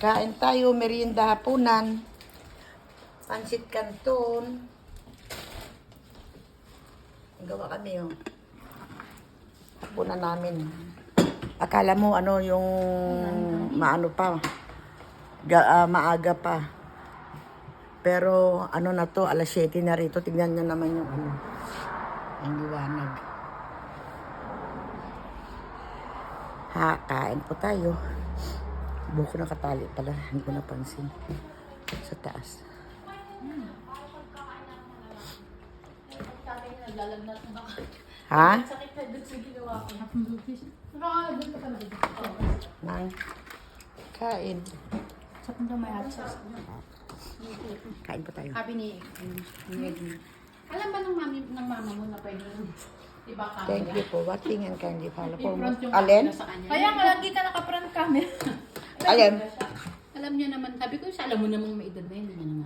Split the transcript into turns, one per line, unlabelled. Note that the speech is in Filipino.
Kain tayo, merienda hapunan. Pansit Canton. Gawa kami yung hapunan namin. Akala mo ano yung maano pa, maaga pa. Pero ano na to, alas 7 na rito. Tignan nyo naman yung ano, ang liwanag. Ha, kain po tayo. Buko na katali pala, hindi ko napansin. Sa taas. Ha? Nang kain.
Sa punto may hot sauce.
Kain po tayo.
Sabi ni Edwin. Alam ba ng mama mo na pwede iba camera?
Thank you po watching and kindly follow po.
I-front yung
Alin?
camera sa kanya. Kaya nga lagi ka naka-front camera.
Alin?
Alam niya naman, sabi ko, alam mo namang may edad na yun, hindi niya naman.